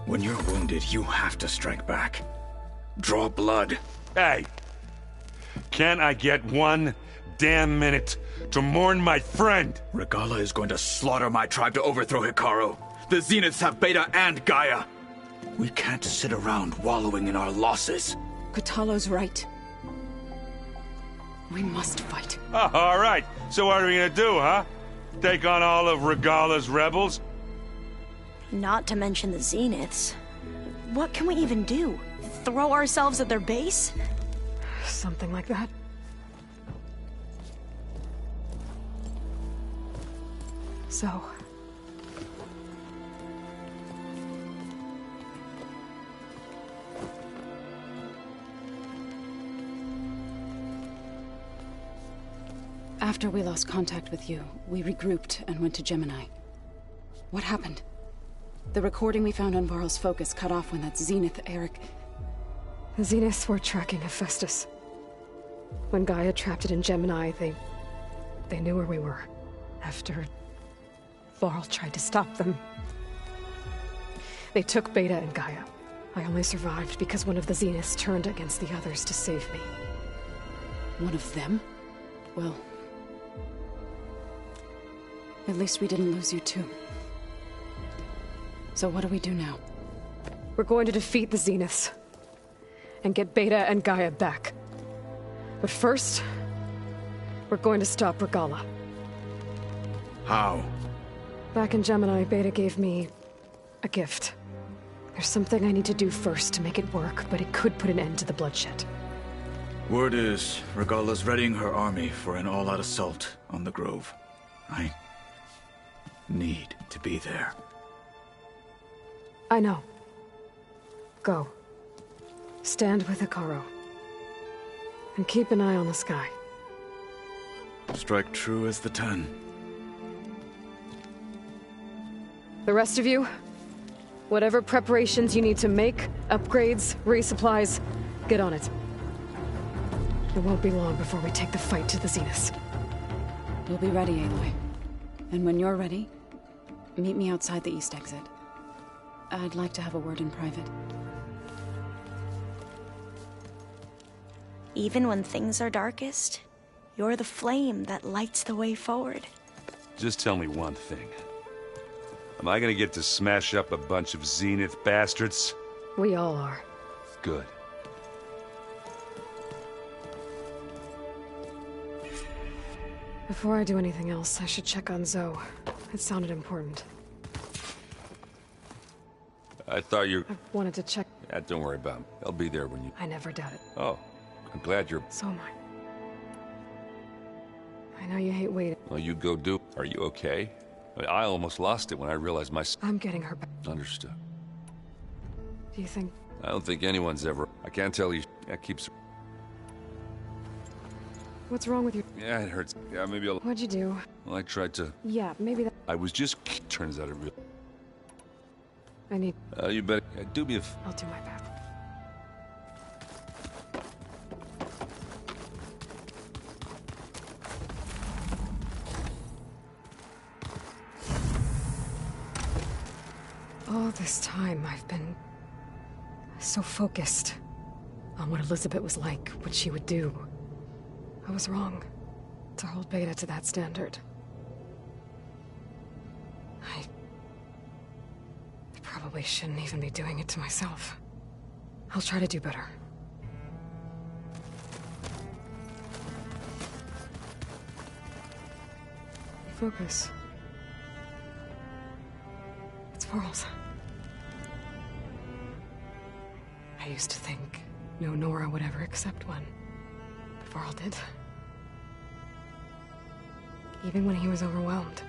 When you're wounded, you have to strike back. Draw blood. Hey! Can't I get one damn minute to mourn my friend? Regala is going to slaughter my tribe to overthrow Hikaru. The Zeniths have Beta and Gaia. We can't sit around wallowing in our losses. Kotallo's right. We must fight. Oh, all right. So what are we gonna do, huh? Take on all of Regala's rebels? Not to mention the Zeniths. What can we even do? Throw ourselves at their base? Something like that. So... After we lost contact with you, we regrouped and went to Gemini. What happened? The recording we found on Varl's focus cut off when that Zenith, Eric... The Zeniths were tracking Hephaestus. When Gaia trapped it in Gemini, they knew where we were. After Varl tried to stop them, they took Beta and Gaia. I only survived because one of the Zeniths turned against the others to save me. One of them? Well... at least we didn't lose you too. So what do we do now? We're going to defeat the Zeniths. And get Beta and Gaia back. But first, we're going to stop Regala. How? Back in Gemini, Beta gave me a gift. There's something I need to do first to make it work, but it could put an end to the bloodshed. Word is, Regala's readying her army for an all-out assault on the Grove. I need to be there. I know. Go. Stand with Hikaru. And keep an eye on the sky. Strike true as the 10. The rest of you, whatever preparations you need to make, upgrades, resupplies, get on it. It won't be long before we take the fight to the Zeniths. We'll be ready, Aloy. And when you're ready, meet me outside the east exit. I'd like to have a word in private. Even when things are darkest, you're the flame that lights the way forward. Just tell me one thing. Am I gonna get to smash up a bunch of Zenith bastards? We all are. Good. Before I do anything else, I should check on Zoe. It sounded important. I thought you... I wanted to check... Yeah, don't worry about it. I'll be there when you... I never doubt it. Oh, I'm glad you're... So am I. I know you hate waiting. Well, you go do... Are you okay? I almost lost it when I realized my... I'm getting her back. Understood. Do you think... I don't think anyone's ever... I can't tell you... That keeps... What's wrong with you? Yeah, it hurts. Yeah, maybe I'll... What'd you do? Well, I tried to... Yeah, maybe that... I was just... Turns out it real... I need... you better... do me a... I'll do my best. All this time, I've been... so focused on what Elizabeth was like, what she would do. I was wrong to hold Beta to that standard. I probably shouldn't even be doing it to myself. I'll try to do better. Focus. It's Varl's. I used to think no Nora would ever accept one. But Varl did. Even when he was overwhelmed.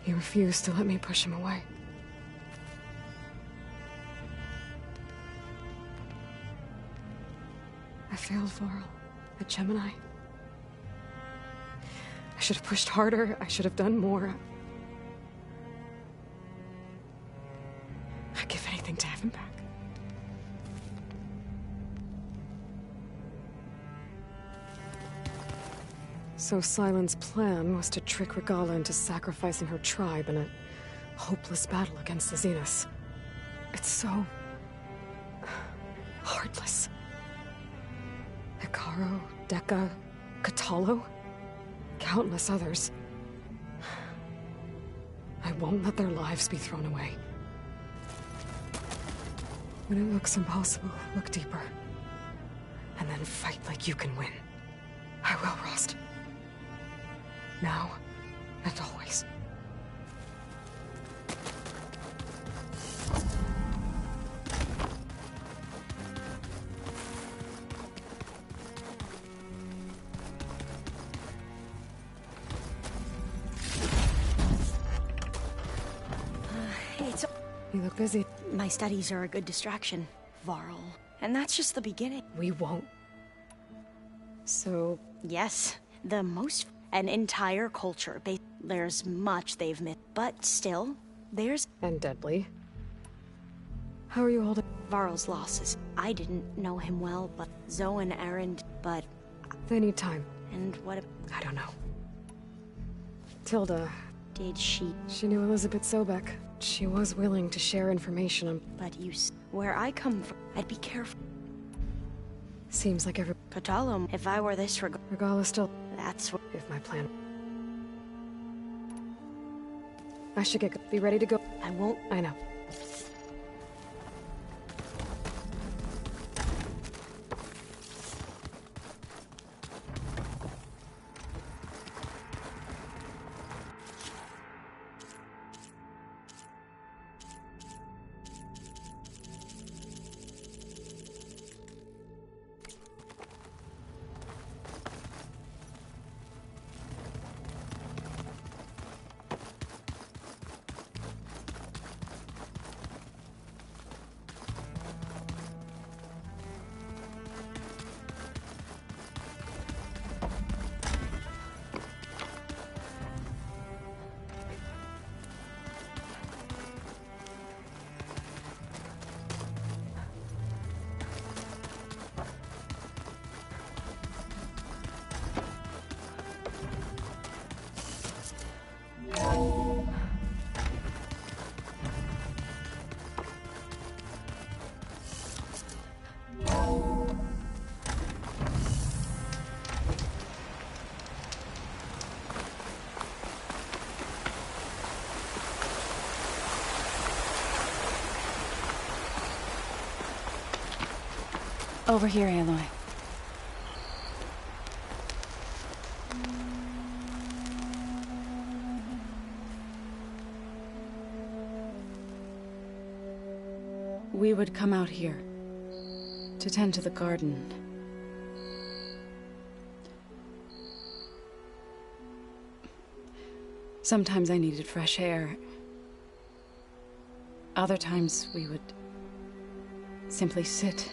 He refused to let me push him away. I failed Varl at Gemini. I should have pushed harder. I should have done more. I'd give anything to have him back. So Sylens' plan was to trick Regala into sacrificing her tribe in a hopeless battle against the Zeniths. It's so... heartless. Hikaru, Deka, Katalo, countless others. I won't let their lives be thrown away. When it looks impossible, look deeper. And then fight like you can win. I will, Rost. Now and always. You look busy. My studies are a good distraction, Varl. And that's just the beginning. We won't. So... Yes, the most... An entire culture. There's much they've missed. But still, there's... And deadly. How are you holding... Varl's losses. I didn't know him well, but Zoe and Erend, but... They need time. And what... I don't know. Tilda... Did she... She knew Elizabeth Sobek. She was willing to share information on... But where I come from, I'd be careful. Seems like every... Katalo, if I were this Regala's still... That's what... If my plan... I should be ready to go. I won't... I know. Over here, Aloy. We would come out here to tend to the garden. Sometimes I needed fresh air. Other times we would simply sit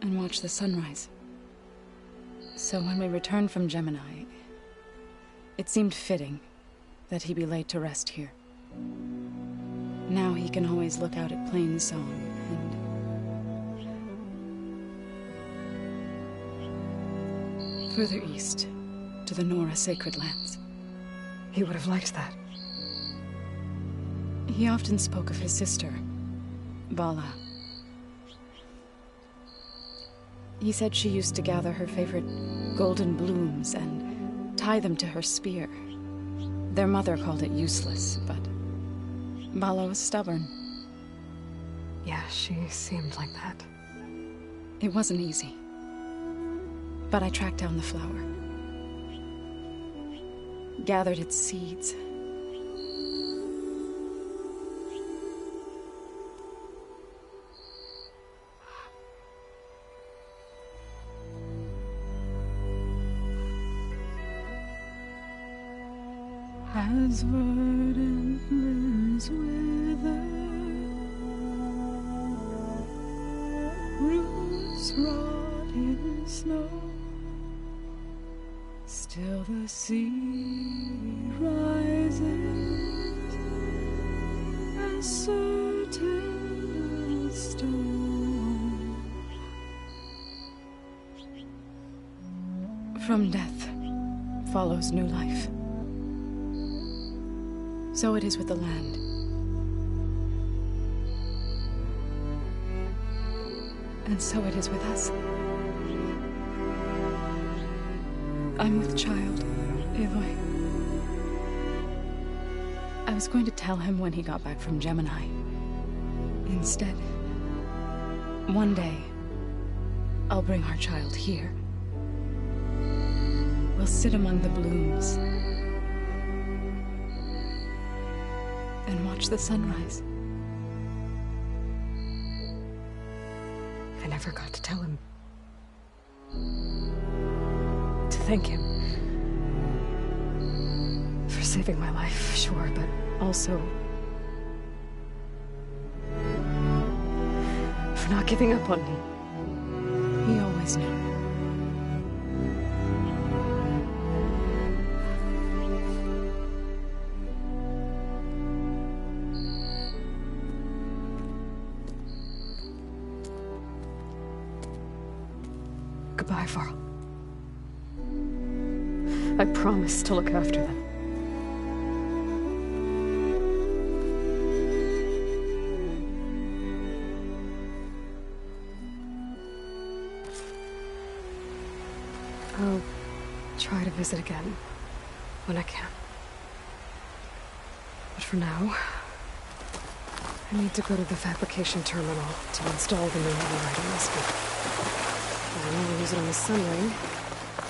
and watch the sunrise. So when we returned from Gemini, it seemed fitting that he be laid to rest here. Now he can always look out at Plainsong and further east to the Nora Sacred Lands. He would have liked that. He often spoke of his sister, Bala. He said she used to gather her favorite golden blooms and tie them to her spear. Their mother called it useless, but Bala was stubborn. Yeah, she seemed like that. It wasn't easy. But I tracked down the flower. Gathered its seeds. As verdant limbs wither, roots rot in snow, still the sea rises as certain as stone. From death follows new life. So it is with the land. And so it is with us. I'm with child, Aloy. I was going to tell him when he got back from Gemini. Instead, one day, I'll bring our child here. We'll sit among the blooms and watch the sunrise. I never got to tell him. To thank him. For saving my life, sure, but also for not giving up on me. He always knew. Goodbye, Varl. I promise to look after them. I'll try to visit again when I can. But for now, I need to go to the fabrication terminal to install the new Horaizon recipe. Then I'll use it on the Sunring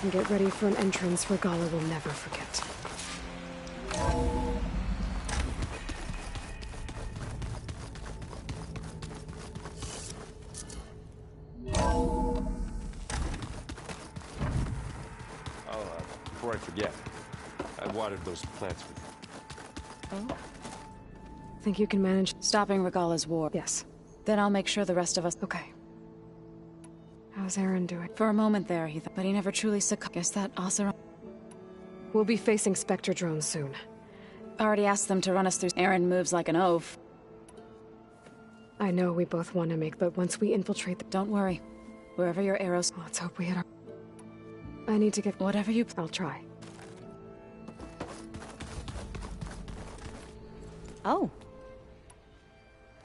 and get ready for an entrance Regalla will never forget. Before I forget, I watered those plants for you. Oh? Think you can manage? Stopping Regalla's war. Yes. Then I'll make sure the rest of us... Okay. How's Aaron doing? For a moment there, he thought, but he never truly succumbed. Guess that Oseram... We'll be facing Spectre drones soon. Already asked them to run us through. Aaron moves like an oaf. I know we both want to make, but once we infiltrate the... Don't worry. Wherever your arrows... Let's hope we hit our... I need to get... Whatever you... I'll try. Oh.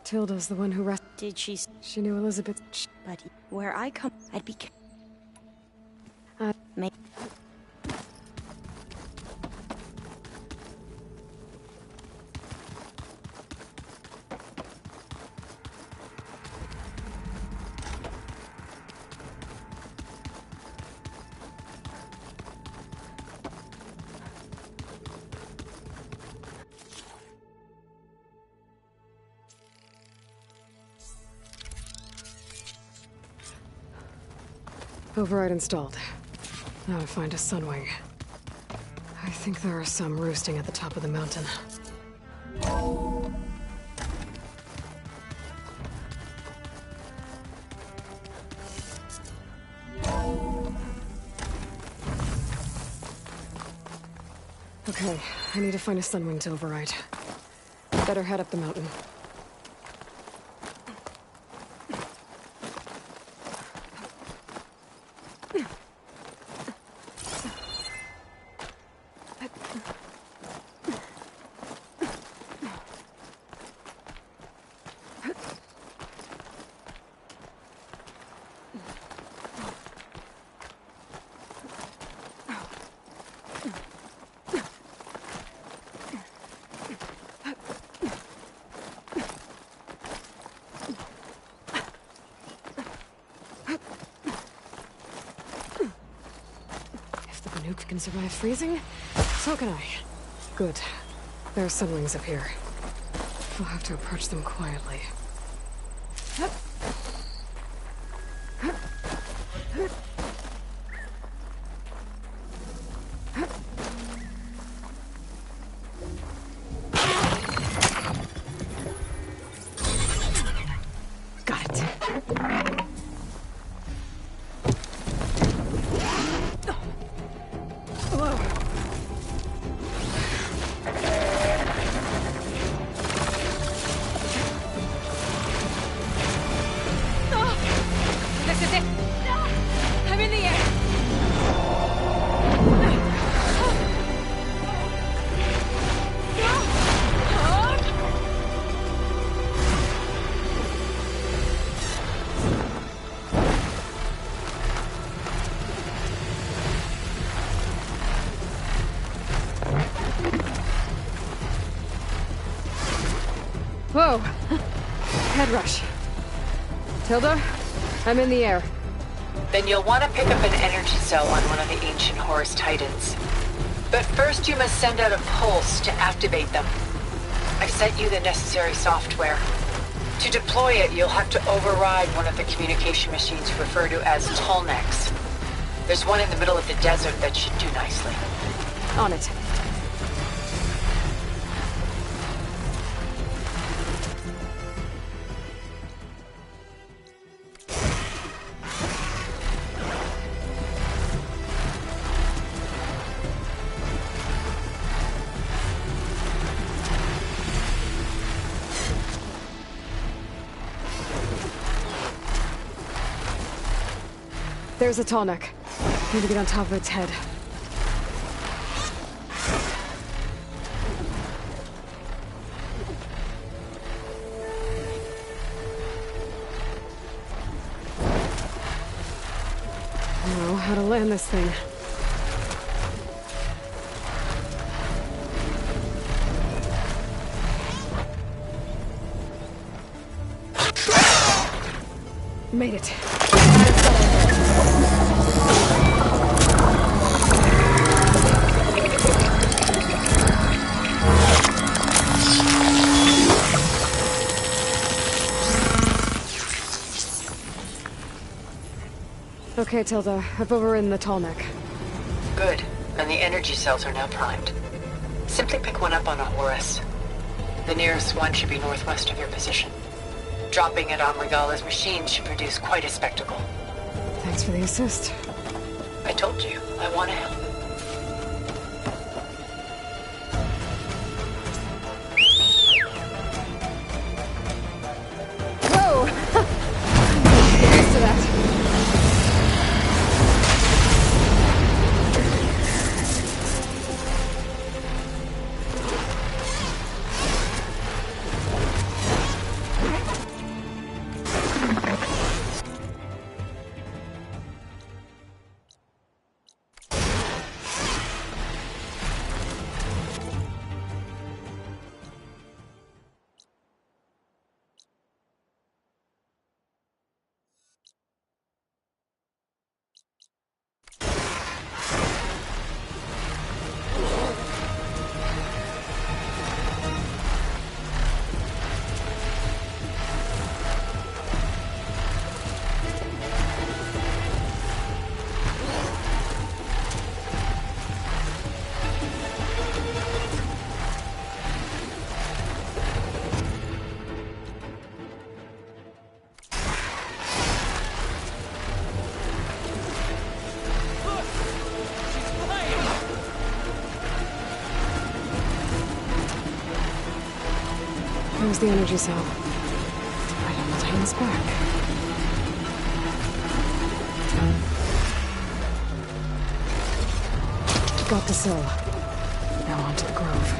Tilda's the one who Did she... She knew Elizabeth... But where I come, I'd be... May... Override installed. Now I find a sunwing. I think there are some roosting at the top of the mountain. Okay, I need to find a sunwing to override. Better head up the mountain. Nuke can survive freezing, so can I. Good. There are sunwings up here. I'll have to approach them quietly. Got it. head rush. Tilda, I'm in the air. Then you'll want to pick up an energy cell on one of the ancient Horus Titans. But first you must send out a pulse to activate them. I've sent you the necessary software. To deploy it, you'll have to override one of the communication machines you refer to as Tallnecks. There's one in the middle of the desert that should do nicely. On it. There's a Tallneck. Need to get on top of its head. I know how to land this thing. Made it. Okay, Tilda. I've overridden the Tallneck. Good. And the energy cells are now primed. Simply pick one up on a Horus. The nearest one should be northwest of your position. Dropping it on Regala's machine should produce quite a spectacle. Thanks for the assist. I told you, I want to help. Whoa! Get used to that. There's the energy cell. Right on the Titan's back. Got the cell. Now onto the grove.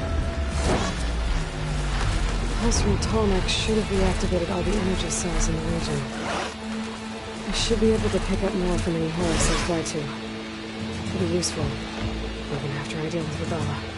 Pulse from Tallneck should have reactivated all the energy cells in the region. I should be able to pick up more from any Horus I fly to. It'll be useful, even after I deal with Regala.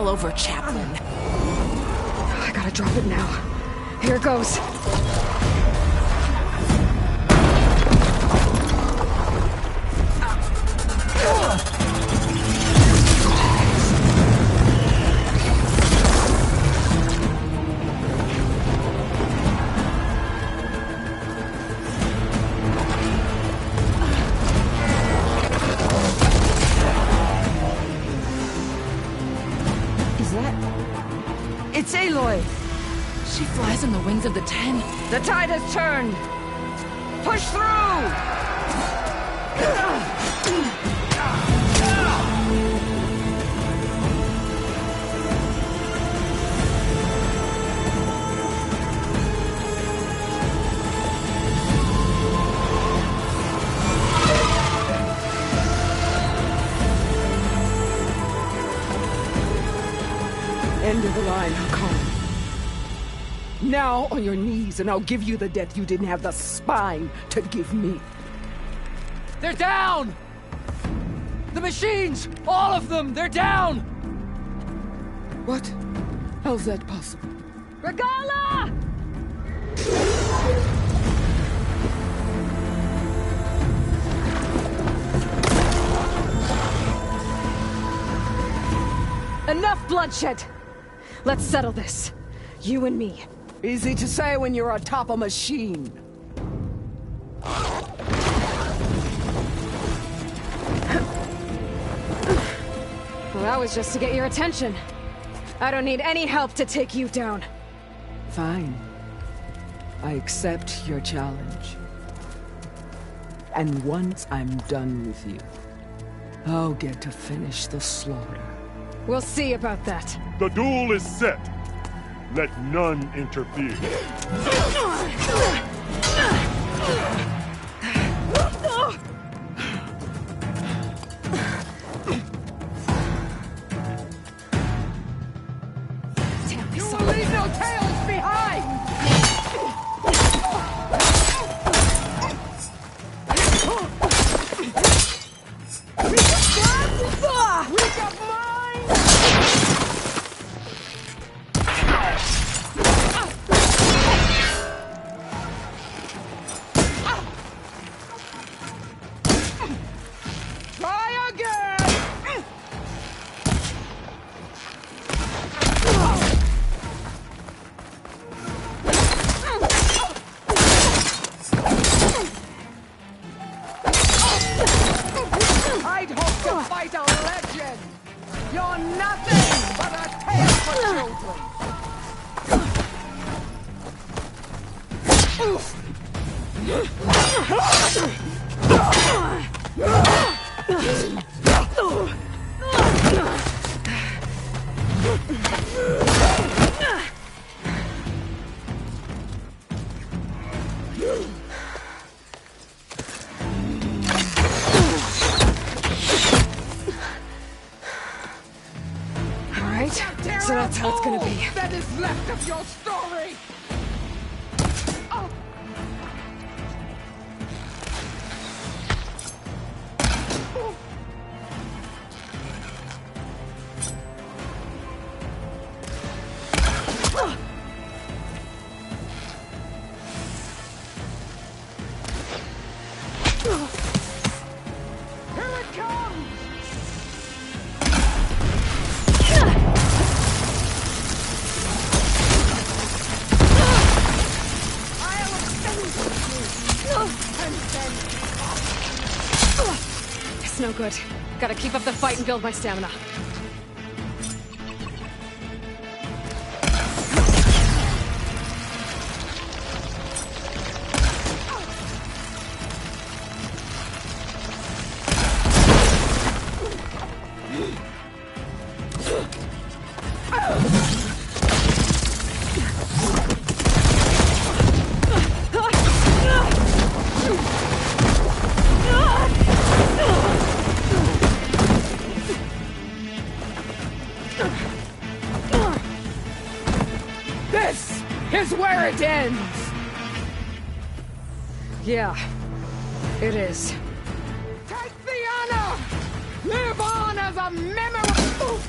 all over Chaplain. I gotta drop it now. Here it goes. It's Aloy! She flies on the wings of the Ten. The tide has turned! Push through! End of the line, Hakan. Now on your knees, and I'll give you the death you didn't have the spine to give me. They're down! The machines! All of them! They're down! What? How's that possible? Regala! Enough bloodshed! Let's settle this. You and me. Easy to say when you're atop a machine. Well, that was just to get your attention. I don't need any help to take you down. Fine. I accept your challenge. And once I'm done with you, I'll get to finish the slaughter. We'll see about that. The duel is set. Let none interfere. You will leave no tails behind! Try again! I'd hope to fight a legend! You're nothing but a tale for Alright, so that's how it's gonna be. That is left of your story! Here it comes! I'll avenge you! And then... It's no good. Gotta keep up the fight and build my stamina. This is where it ends! Yeah, it is. Take the honor! Live on as a memory!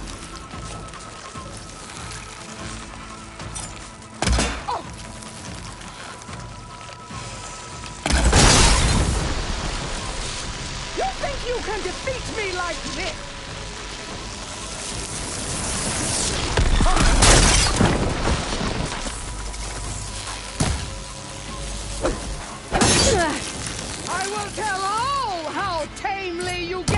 can defeat me like this! I will tell all how tamely you get...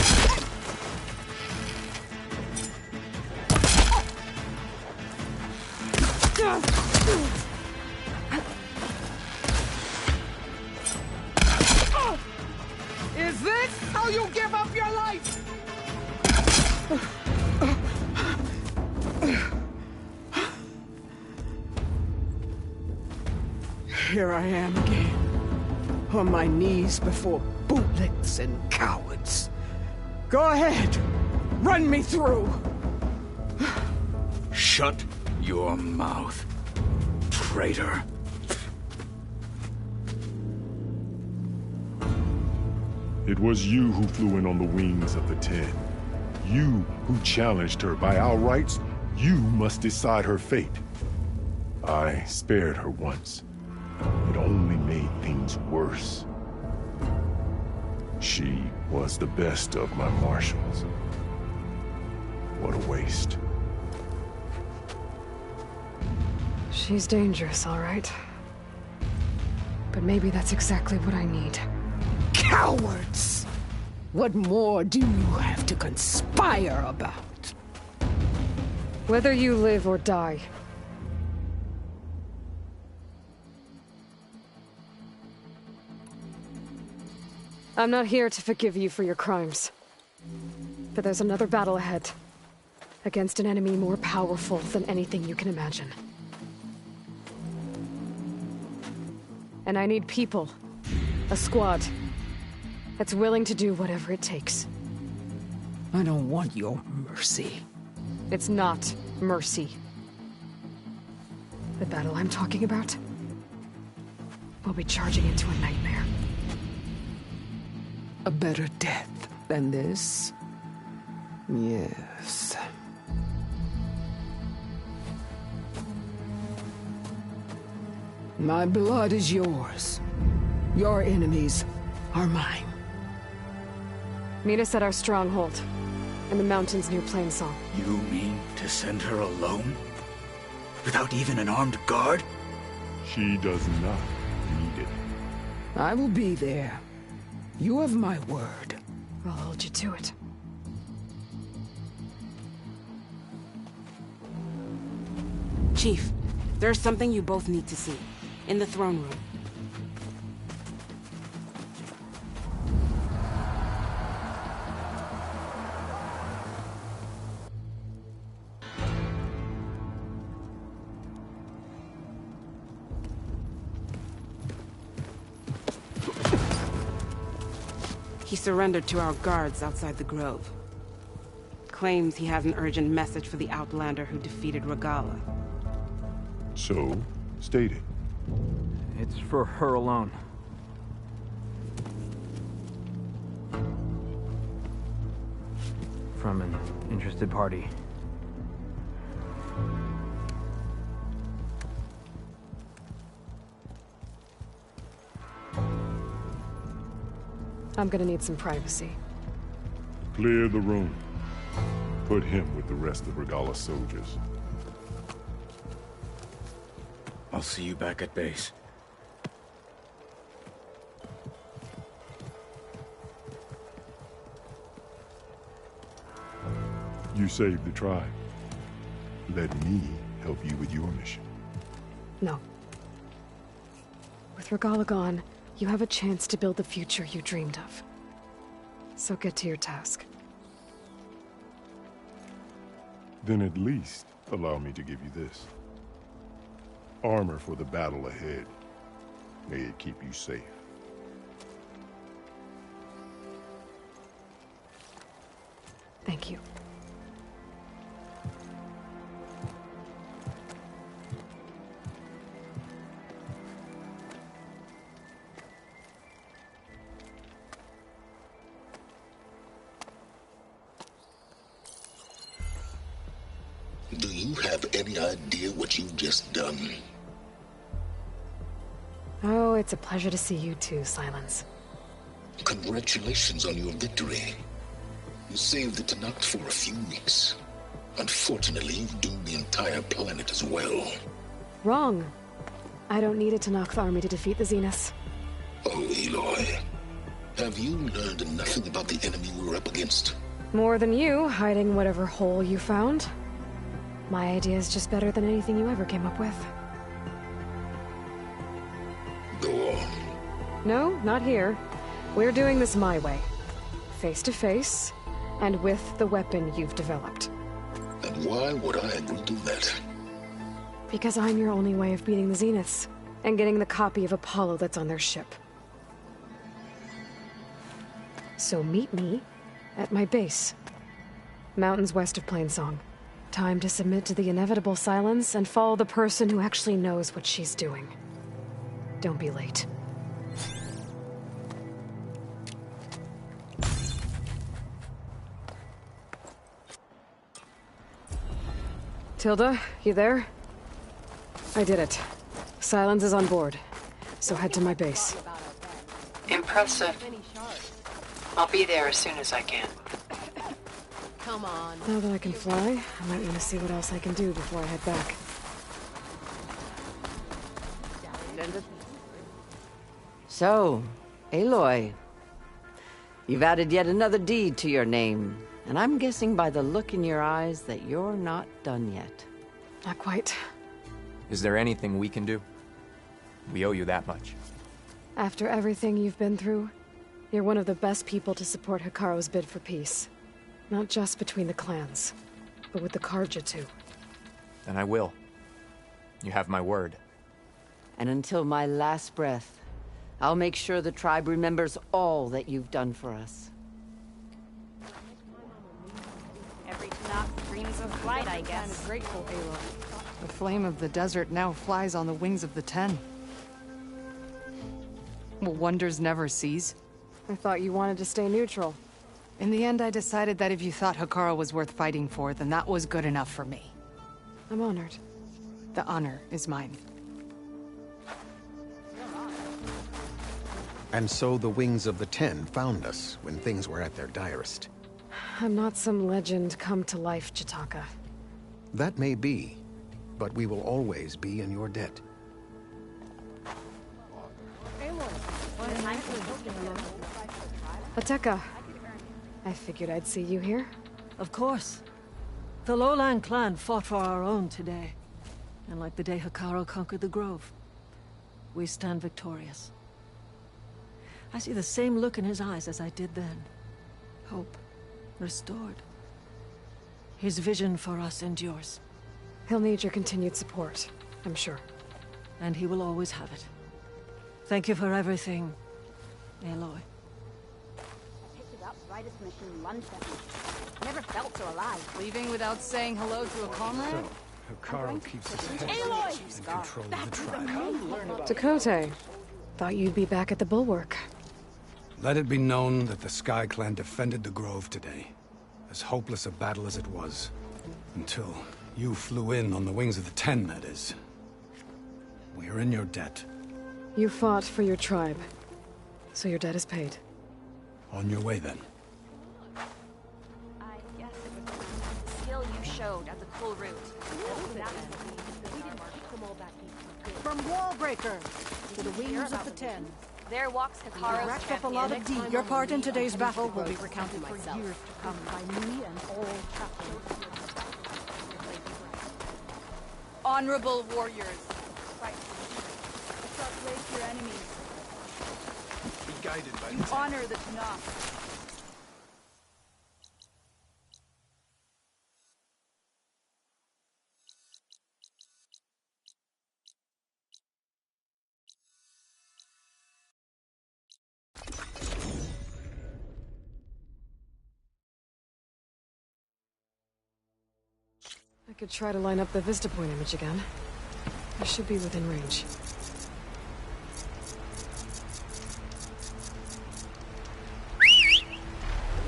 Is this how you give up your life? Here I am again, on my knees before bootlicks and cowards. Go ahead, run me through. Shut your mouth, traitor. It was you who flew in on the wings of the 10. You who challenged her. By our rights, you must decide her fate. I spared her once. It only made things worse. She was the best of my marshals. What a waste. She's dangerous, all right. But maybe that's exactly what I need. Cowards! What more do you have to conspire about? Whether you live or die. I'm not here to forgive you for your crimes. But there's another battle ahead. Against an enemy more powerful than anything you can imagine. And I need people. A squad. That's willing to do whatever it takes. I don't want your mercy. It's not mercy. The battle I'm talking about will be charging into a nightmare. A better death than this? Yes. My blood is yours. Your enemies are mine. Meet us at our stronghold, in the mountains near Plainsong. You mean to send her alone? Without even an armed guard? She does not need it. I will be there. You have my word. I'll hold you to it. Chief, there's something you both need to see. In the throne room. He surrendered to our guards outside the grove. Claims he has an urgent message for the Outlander who defeated Regala. So, state it. It's for her alone. From an interested party. I'm gonna need some privacy. Clear the room. Put him with the rest of Regala's soldiers. I'll see you back at base. You saved the tribe. Let me help you with your mission. No. With Regala gone, you have a chance to build the future you dreamed of. So get to your task. Then at least allow me to give you this. Armor for the battle ahead. May it keep you safe. Thank you. Do you have any idea what you've just done? Oh, it's a pleasure to see you too, Silence. Congratulations on your victory. You saved the Tanakh for a few weeks. Unfortunately, you've doomed the entire planet as well. Wrong. I don't need a Tanakh army to defeat the Zeniths. Oh, Aloy. Have you learned nothing about the enemy we're up against? More than you, hiding whatever hole you found. My idea is just better than anything you ever came up with. Go on. No, not here. We're doing this my way. Face to face, and with the weapon you've developed. And why would I agree to that? Because I'm your only way of beating the Zeniths, and getting the copy of Apollo that's on their ship. So meet me at my base. Mountains west of Plainsong. Time to submit to the inevitable silence and follow the person who actually knows what she's doing. Don't be late. Tilda, you there? I did it. Silence is on board, so head to my base. Impressive. I'll be there as soon as I can. Come on. Now that I can fly, I might want to see what else I can do before I head back. So, Aloy, you've added yet another deed to your name, and I'm guessing by the look in your eyes that you're not done yet. Not quite. Is there anything we can do? We owe you that much. After everything you've been through, you're one of the best people to support Hikaru's bid for peace. Not just between the clans, but with the Karja too. And I will. You have my word. And until my last breath, I'll make sure the tribe remembers all that you've done for us. Every Tanakh dreams of flight, I guess. Kind of grateful, Aloy. The flame of the desert now flies on the wings of the Ten. Will wonders never cease? I thought you wanted to stay neutral. In the end, I decided that if you thought Hikaru was worth fighting for, then that was good enough for me. I'm honored. The honor is mine. And so the Wings of the Ten found us when things were at their direst. I'm not some legend come to life, Chitaka. That may be, but we will always be in your debt. Ateka. I figured I'd see you here. Of course. The Lowland clan fought for our own today. And like the day Hikaru conquered the Grove, we stand victorious. I see the same look in his eyes as I did then. Hope restored. His vision for us endures. He'll need your continued support, I'm sure. And he will always have it. Thank you for everything, Aloy. Picked it up right as the machine lunged at me. Never felt so alive. Leaving without saying hello to a comrade? Hikaru keeps us ahead Aloy! in control of the tribe. Dakote. Thought you'd be back at the Bulwark. Let it be known that the Sky Clan defended the Grove today. As hopeless a battle as it was. Until you flew in on the Wings of the Ten, that is. We are in your debt. You fought for your tribe, so your debt is paid. On your way, then. I guess it was the skill you showed at the cool route. From Wallbreaker to the Wings of the Ten. There walks Hikaru's Racked up a lot of deeds. Your part in today's battle will be recounted for years to come by me and all chapters. Honorable warriors. Fight. Place your enemies. Be guided by You honor the Tanakh. I could try to line up the Vista Point image again. I should be within range.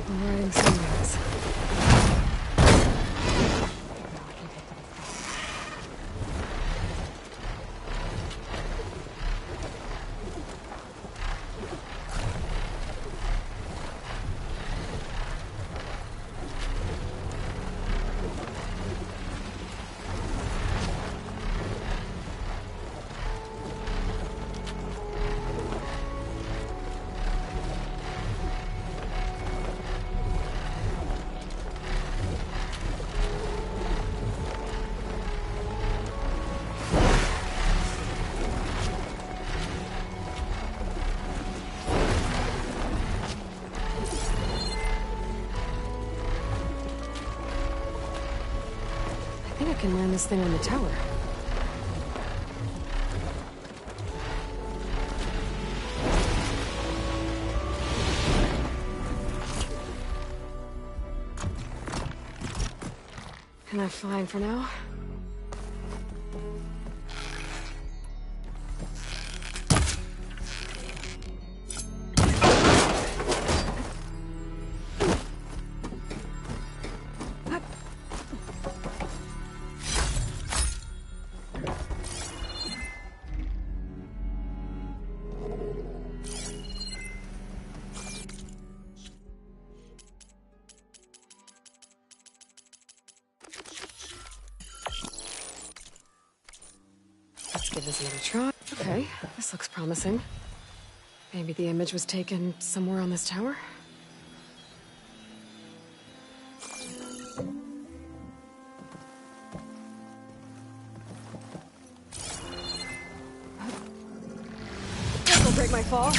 I'm riding sunrise. can man this thing on the tower. Can I fine for now? Give this another try. Okay, this looks promising. Maybe the image was taken somewhere on this tower? This will break my fall.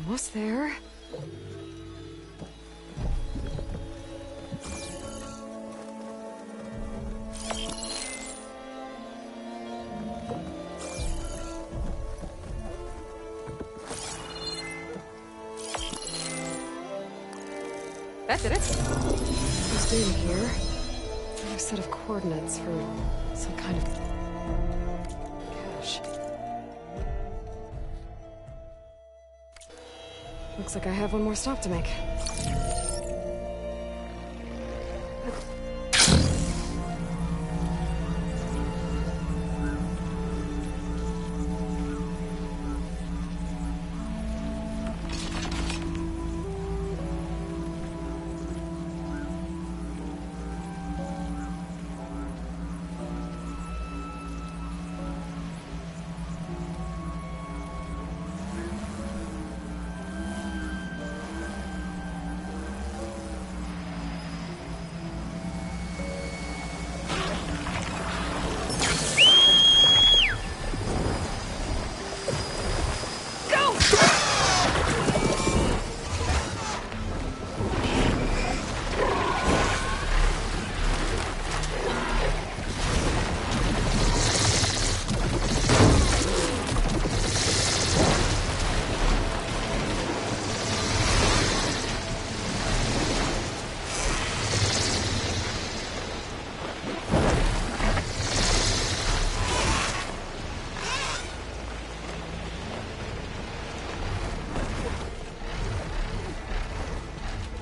Almost there. That did it. There's data here. Another set of coordinates for some kind of cache. Looks like I have one more stop to make.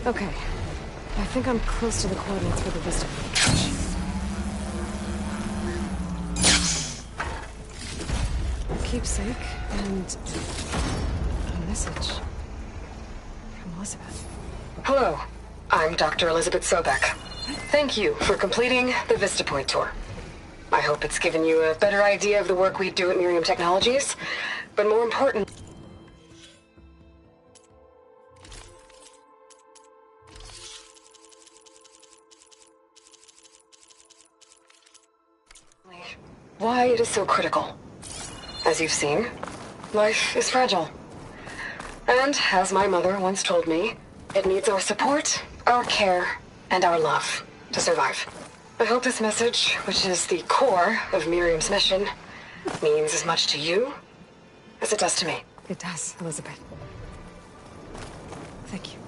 Okay. I think I'm close to the coordinates for the vista. A keepsake and a message from Elizabeth. Hello, I'm Dr. Elizabeth Sobek. Thank you for completing the Vista Point tour. I hope it's given you a better idea of the work we do at Miriam Technologies, but more important... why it is so critical. As you've seen, life is fragile. And, as my mother once told me, it needs our support, our care, and our love to survive. I hope this message, which is the core of Miriam's mission, means as much to you as it does to me. It does, Elizabeth. Thank you.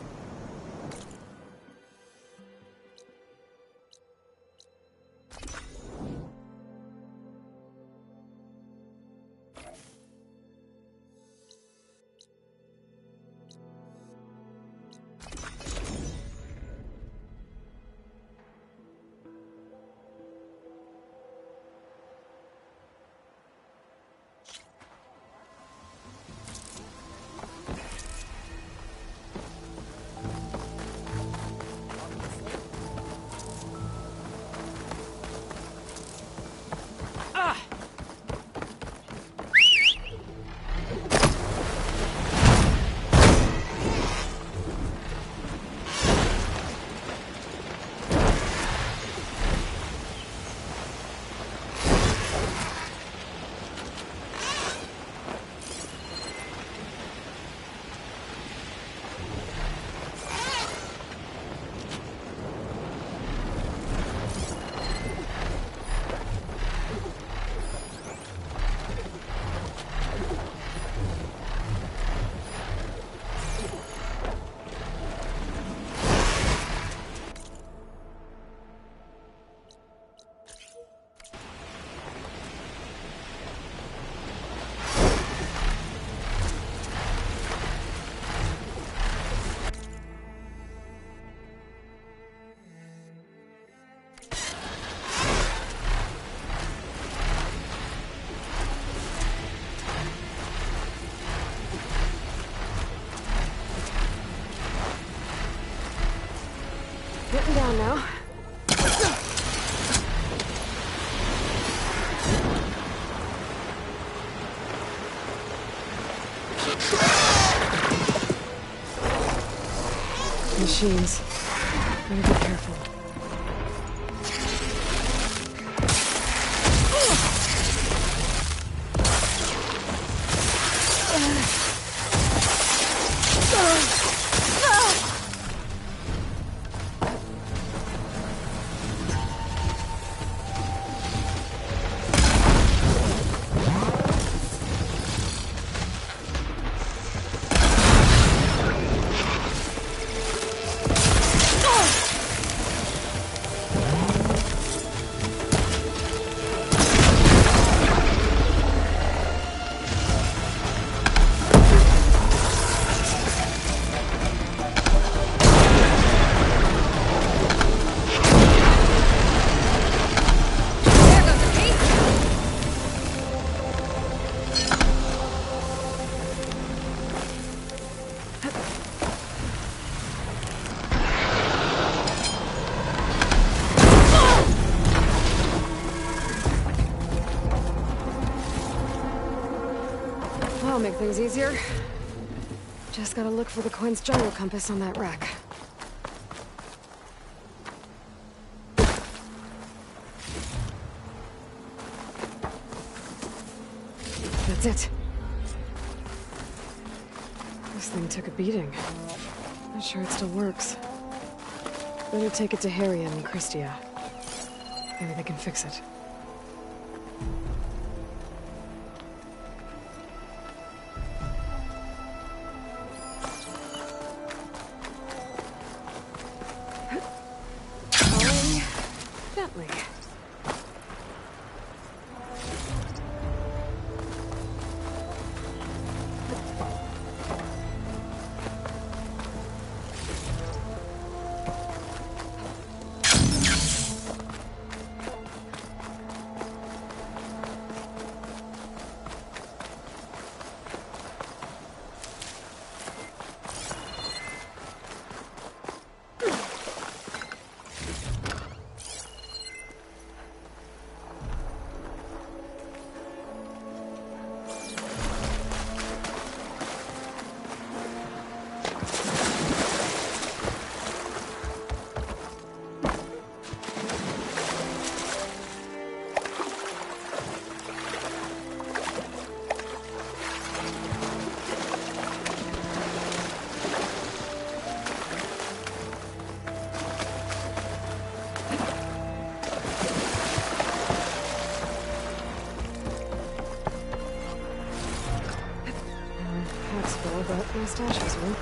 Getting down now. Machines. Better be careful. That'll make things easier. Just gotta look for the coin's gyro compass on that rack. That's it. This thing took a beating. Not sure it still works. Better take it to Harry and Christia. Maybe they can fix it. Falling gently. but no statues, right?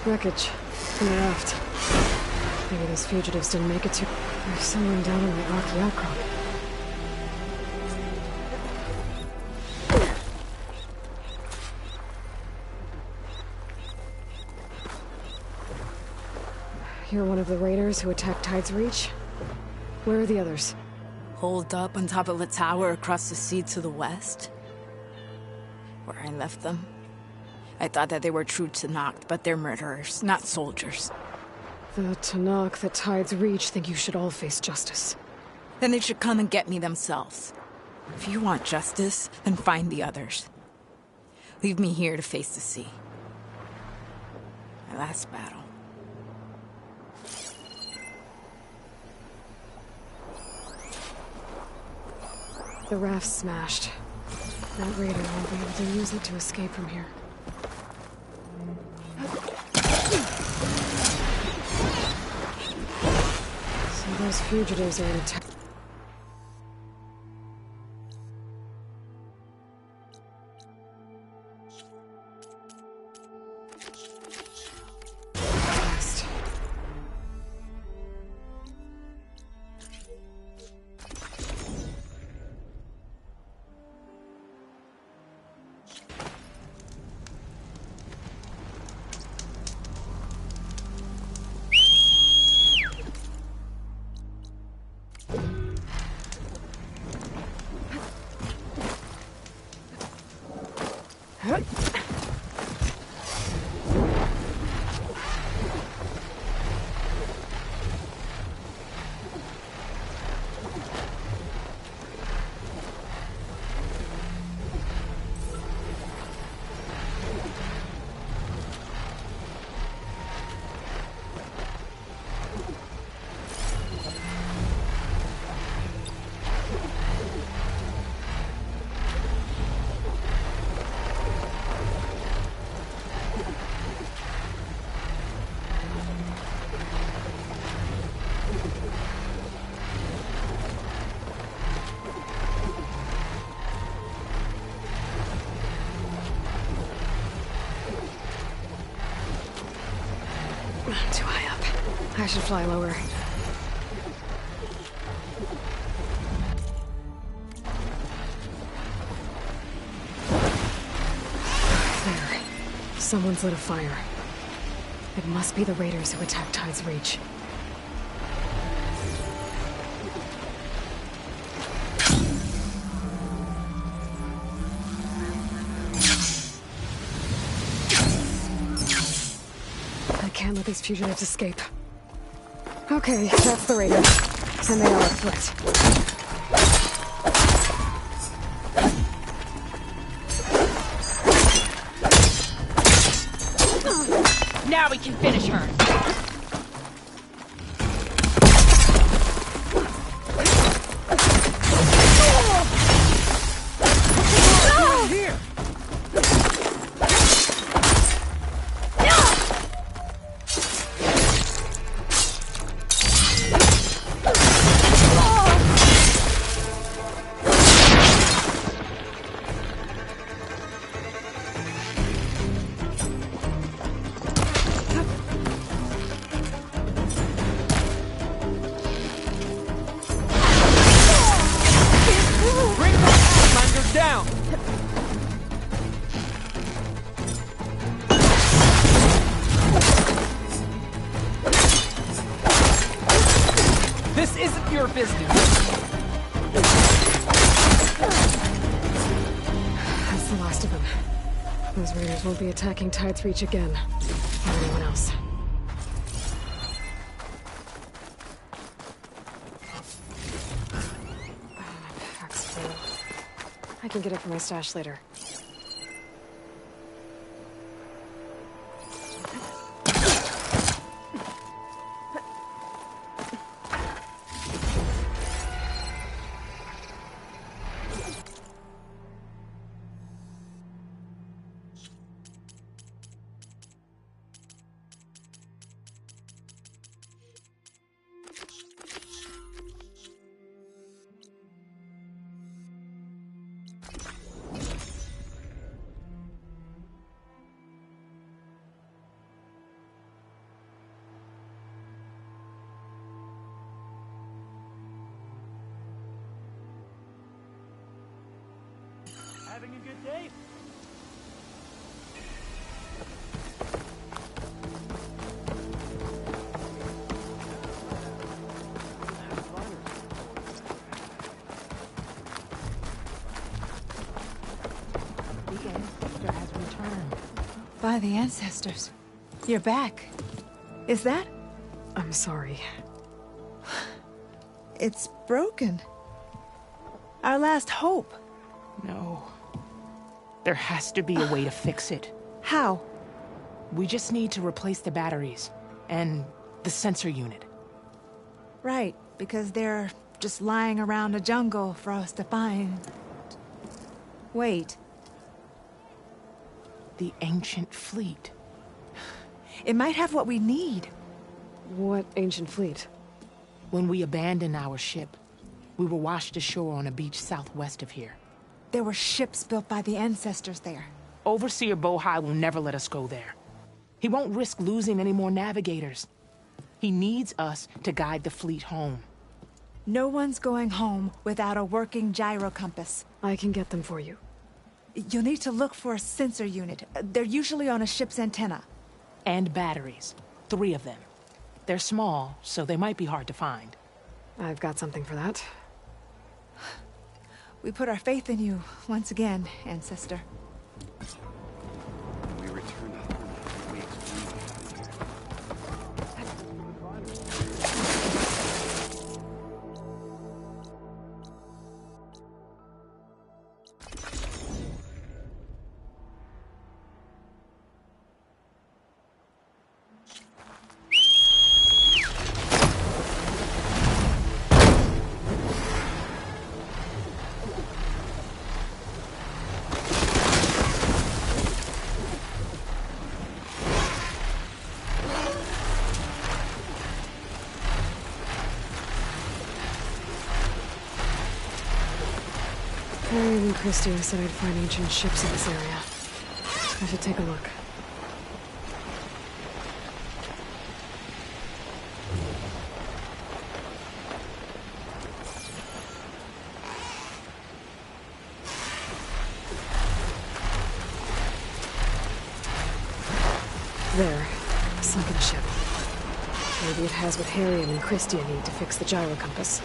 Wreckage. From the raft. Maybe those fugitives didn't make it to... There's someone down in the rocky outcrop. You're one of the raiders who attacked Tide's Reach? Where are the others? Holed up on top of a tower across the sea to the west. Where I left them. I thought that they were true Tanakh, but they're murderers, not soldiers. The Tanakh that Tide's Reach think you should all face justice. Then they should come and get me themselves. If you want justice, then find the others. Leave me here to face the sea. My last battle. The raft's smashed. That raider won't be able to use it to escape from here. So those fugitives are in attack. Too high up. I should fly lower. There. Someone's lit a fire. It must be the raiders who attacked Tide's Reach. Can't let these fugitives escape. Okay, that's the raider. And they are a threat. Now we can finish her. Here! Down! This isn't your business. That's the last of them. Those raiders won't be attacking Tide's Reach again. Or anyone else. My pack's full. I can get it from my stash later. Having a good day? The ancestor has returned. By the ancestors. You're back. Is that? I'm sorry. It's broken. Our last hope. No. There has to be a way to fix it. How? We just need to replace the batteries. And the sensor unit. Right, because they're just lying around a jungle for us to find. Wait. The ancient fleet. It might have what we need. What ancient fleet? When we abandoned our ship, we were washed ashore on a beach southwest of here. There were ships built by the ancestors there. Overseer Bohai will never let us go there. He won't risk losing any more navigators. He needs us to guide the fleet home. No one's going home without a working gyro compass. I can get them for you. You'll need to look for a sensor unit. They're usually on a ship's antenna. And batteries. 3 of them. They're small, so they might be hard to find. I've got something for that. We put our faith in you once again, Ancestor. When we return home, we Harry and Christie said I'd find ancient ships in this area. I should take a look. There. A sunken ship. Maybe it has what Harry and Christie need to fix the gyro compass.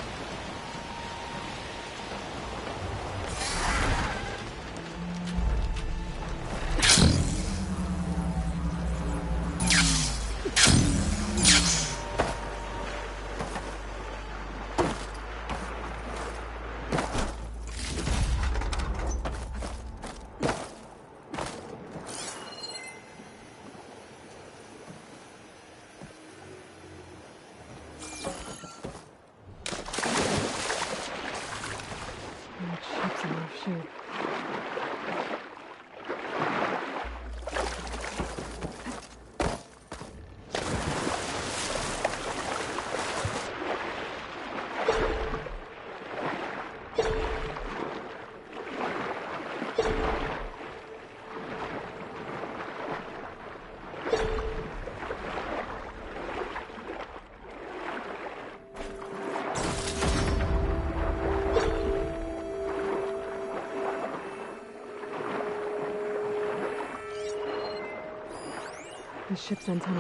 the ship's antenna.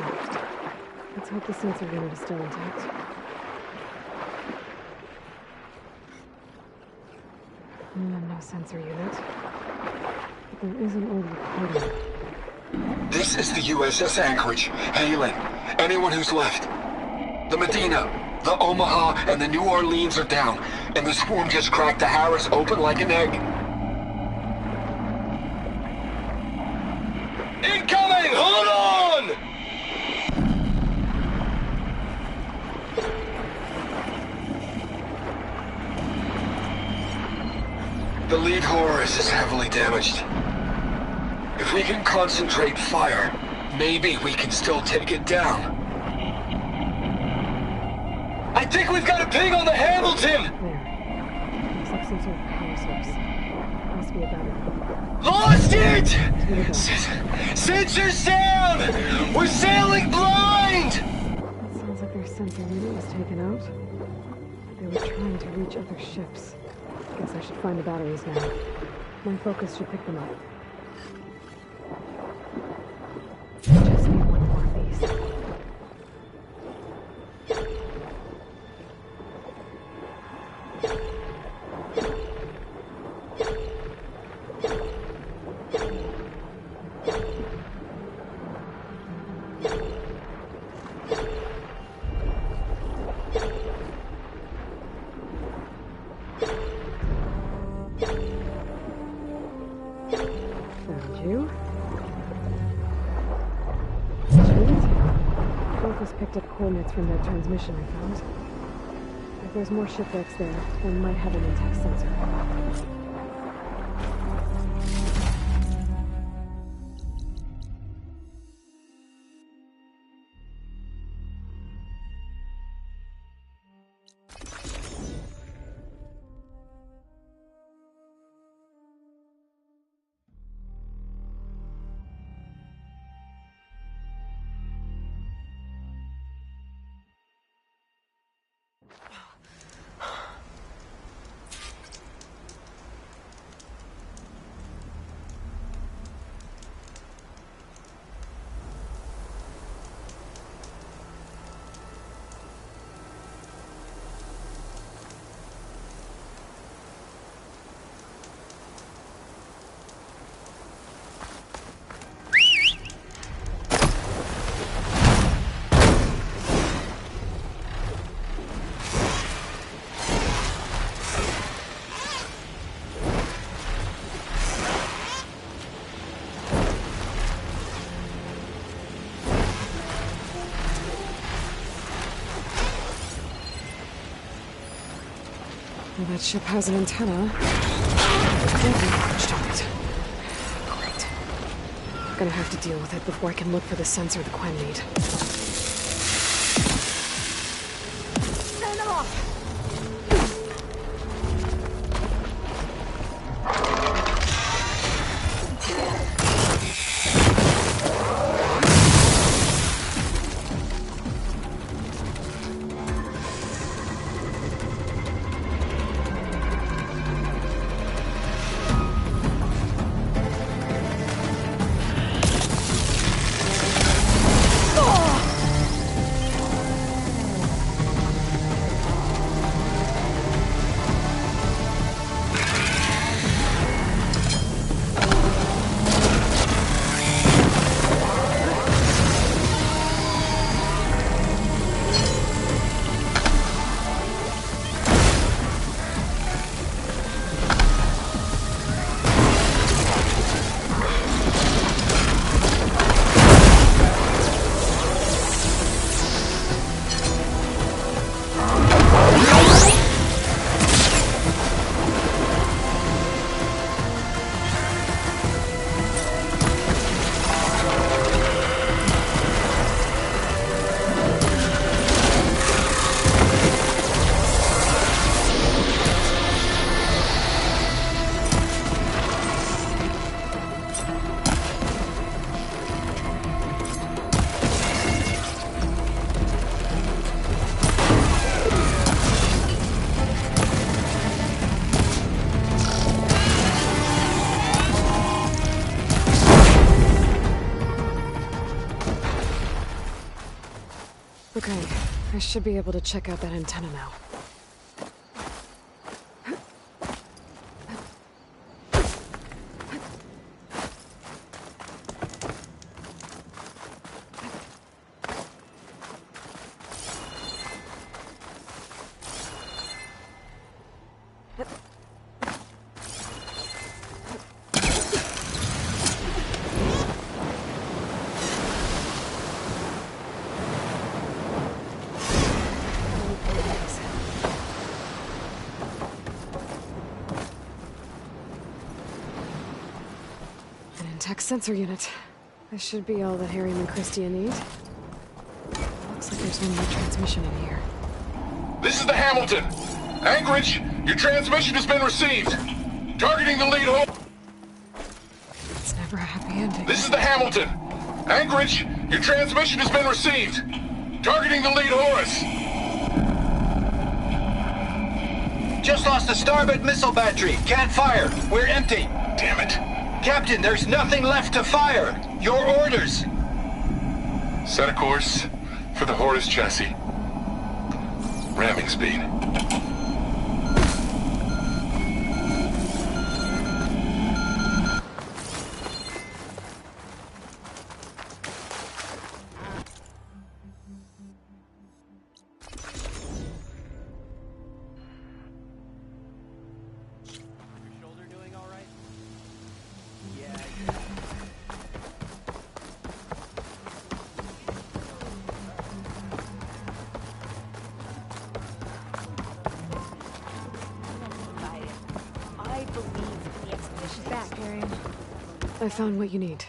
Let's hope the sensor unit is still intact. No sensor unit. But there is an old recorder. This is the USS Anchorage. Hailing. Anyone who's left. The Medina, the Omaha, and the New Orleans are down, and the swarm just cracked the Harris open like an egg. Incoming! Hold on! The lead Horus is heavily damaged. If we can concentrate fire, maybe we can still take it down. I think we've got a ping on the Hamilton! There. Looks like some sort of power source. Must be a battery. Lost it! Sensors down! We're sailing blind! It sounds like their sensor unit was taken out. But they were trying to reach other ships. Guess I should find the batteries now. My focus should pick them up. Just need one more of these. Found you. Focus picked up coordinates from that transmission I found. If there's more shipwrecks there, they might have an intact sensor. Well, that ship has an antenna. Deadly perched on it. Great. I'm gonna have to deal with it before I can look for the sensor the Quen need. Send them off! Okay, I should be able to check out that antenna now. Tech sensor unit. This should be all that Harry and Christia need. Looks like there's one more transmission in here. This is the Hamilton. Anchorage, your transmission has been received. Targeting the lead hole. It's never a happy ending. This is the Hamilton. Anchorage, your transmission has been received. Targeting the lead Horus. Just lost the starboard missile battery. Can't fire. We're empty. Damn it. Captain, there's nothing left to fire. Your orders. Set a course for the Horus chassis. Ramming speed. I found what you need.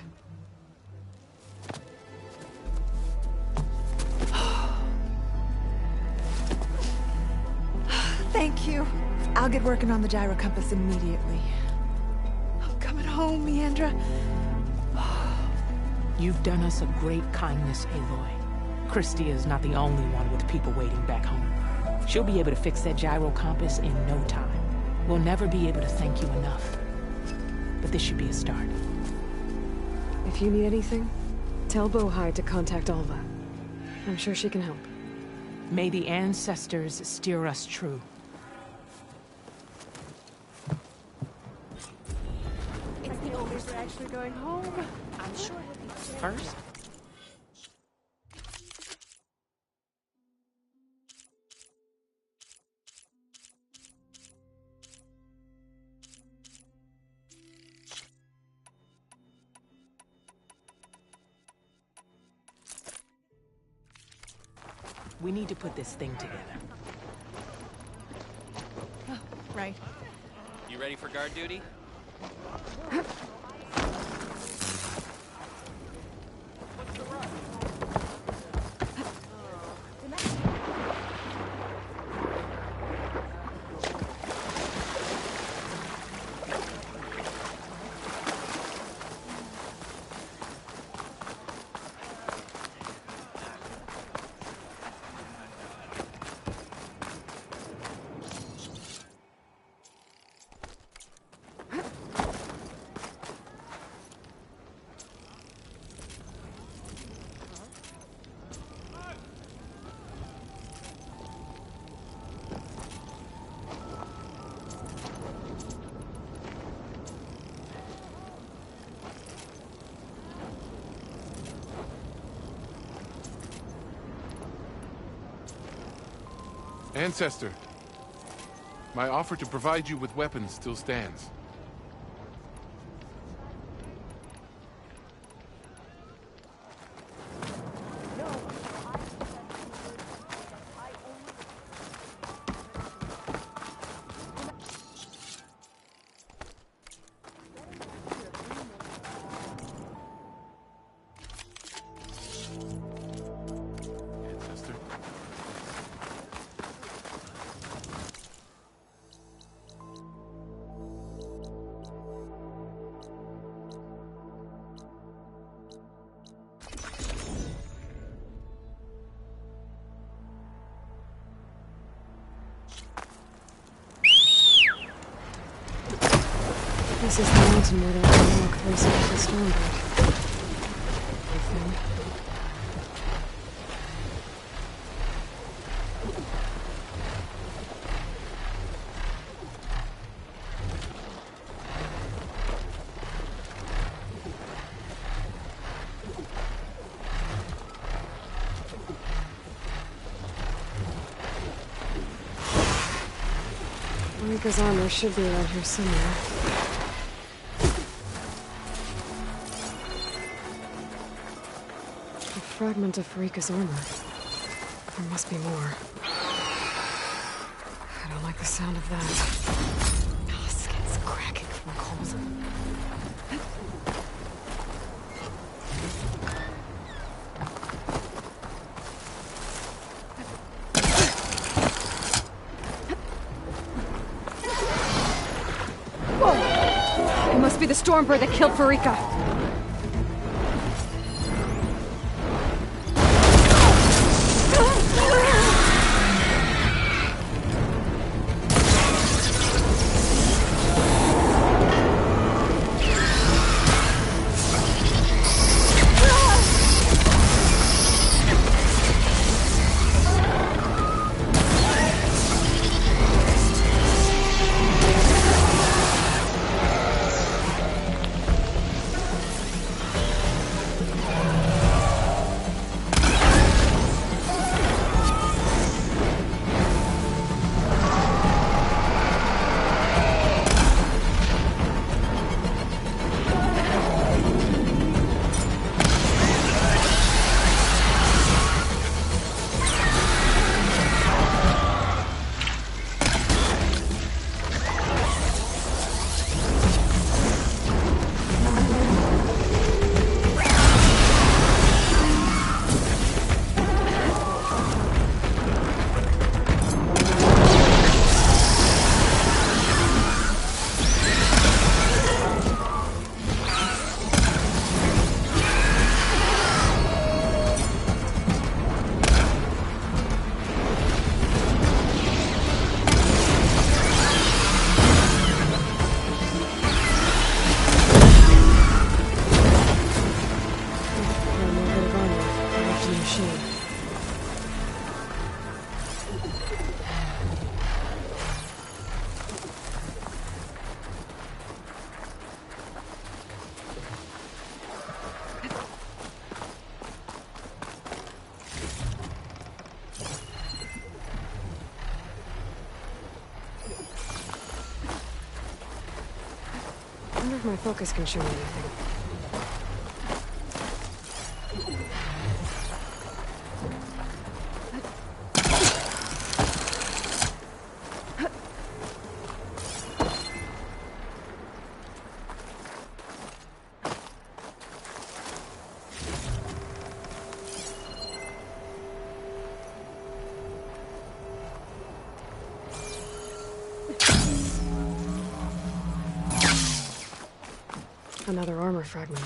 Thank you. I'll get working on the gyro compass immediately. I'm coming home, Leandra. You've done us a great kindness, Aloy. Christia is not the only one with people waiting back home. She'll be able to fix that gyro compass in no time. We'll never be able to thank you enough. But this should be a start. If you need anything, tell Bohai to contact Alva. I'm sure she can help. May the ancestors steer us true. It's the oldest are actually going home. I'm sure he'll be First? We need to put this thing together. Oh, right. You ready for guard duty? Ancestor, my offer to provide you with weapons still stands. This is the mountain where they'll walk closer to the Stormbird. I think. Rika's armor should be around here somewhere. A fragment of Rika's armor. There must be more. I don't like the sound of that. Oh, skin's cracking from the cold. Whoa! It must be the Stormbird that killed Farika. I wonder if my focus can show me anything. Another armor fragment.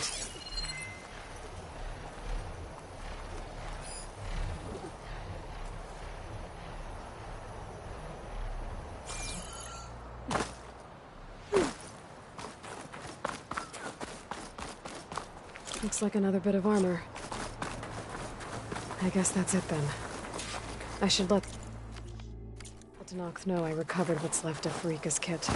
Looks like another bit of armor. I guess that's it then. I should let Nox know I recovered what's left of Farika's kit.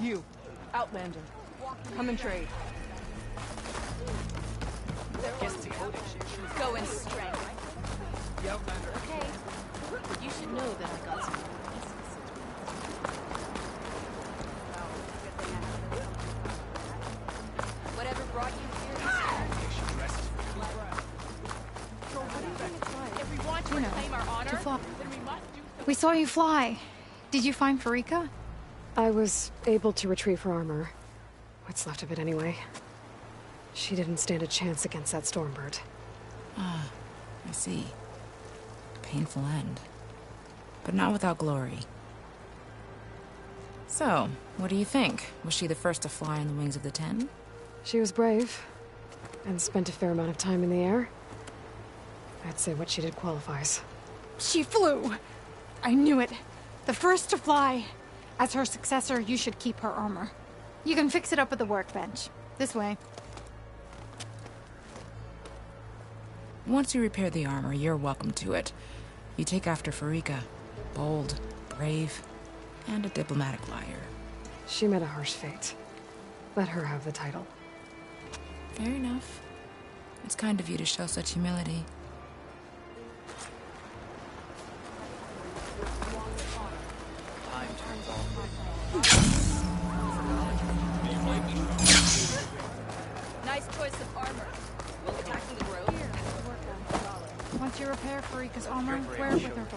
You, Outlander, come and trade. Go in strength. Okay. You should know that I got some. Whatever brought you here. If we want to reclaim our honor, then we must do so. We saw you fly. Did you find Farika? I was able to retrieve her armor. What's left of it anyway. She didn't stand a chance against that Stormbird. Ah, I see. Painful end. But not without glory. So, what do you think? Was she the first to fly on the wings of the Ten? She was brave, and spent a fair amount of time in the air. I'd say what she did qualifies. She flew! I knew it. The first to fly. As her successor, you should keep her armor. You can fix it up at the workbench. This way. Once you repair the armor, you're welcome to it. You take after Farika. Bold, brave, and a diplomatic liar. She met a harsh fate. Let her have the title. Fair enough. It's kind of you to show such humility. Time turns off. Nice choice of armor. We'll attack the grove. Once you repair Farika's armor, wear it with her.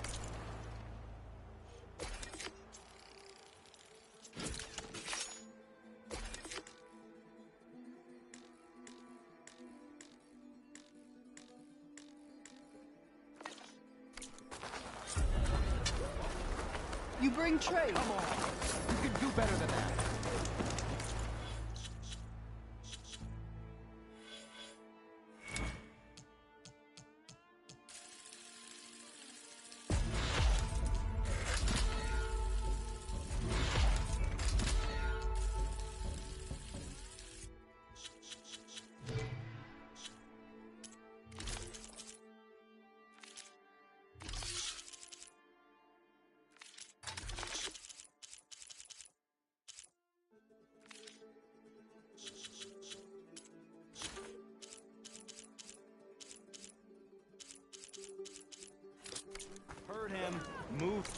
You bring trade. Come on. You can do better than that. Heard him. Move.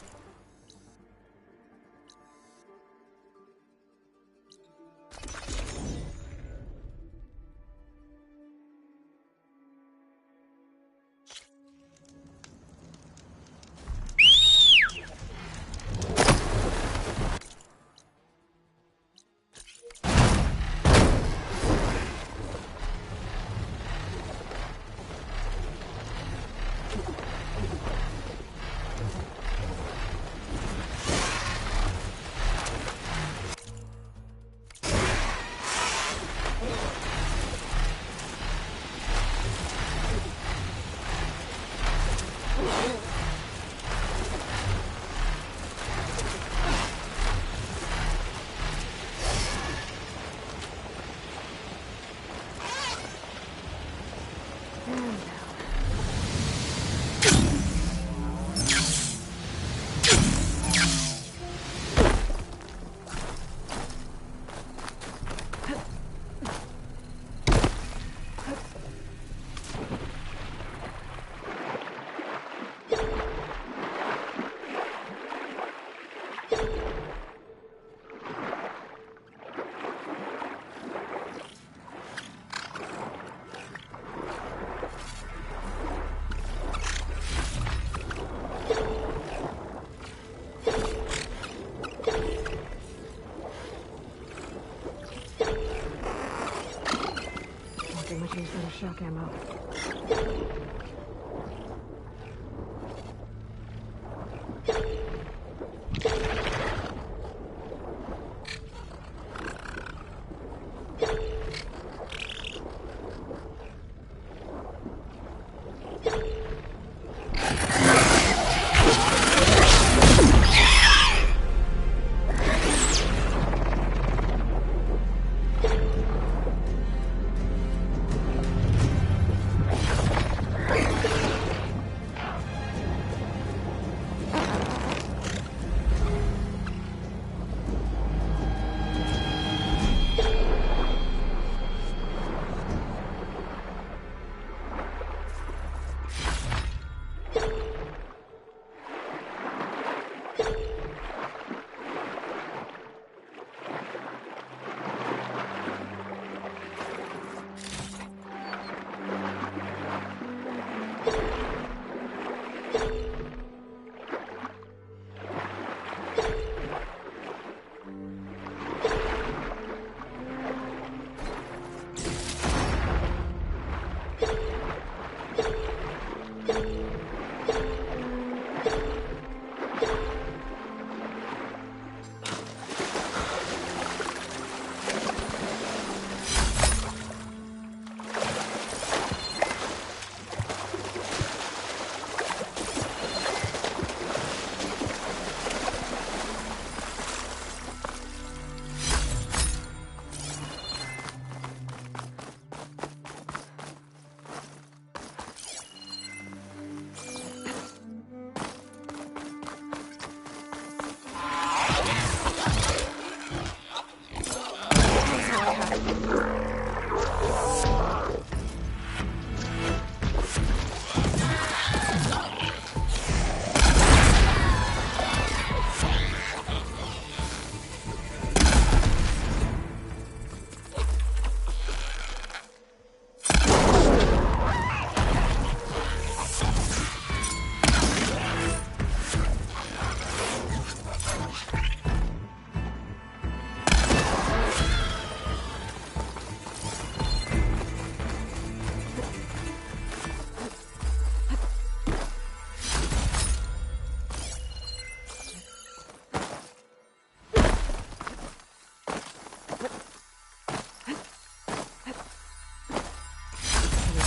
Shock ammo.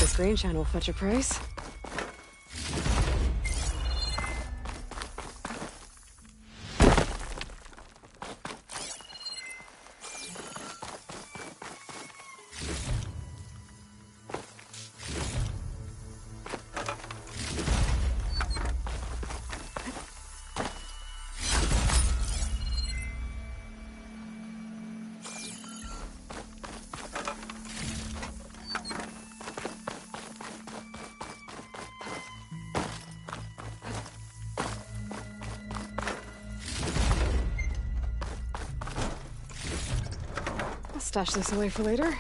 this green shine will fetch a price. Stash this away for later.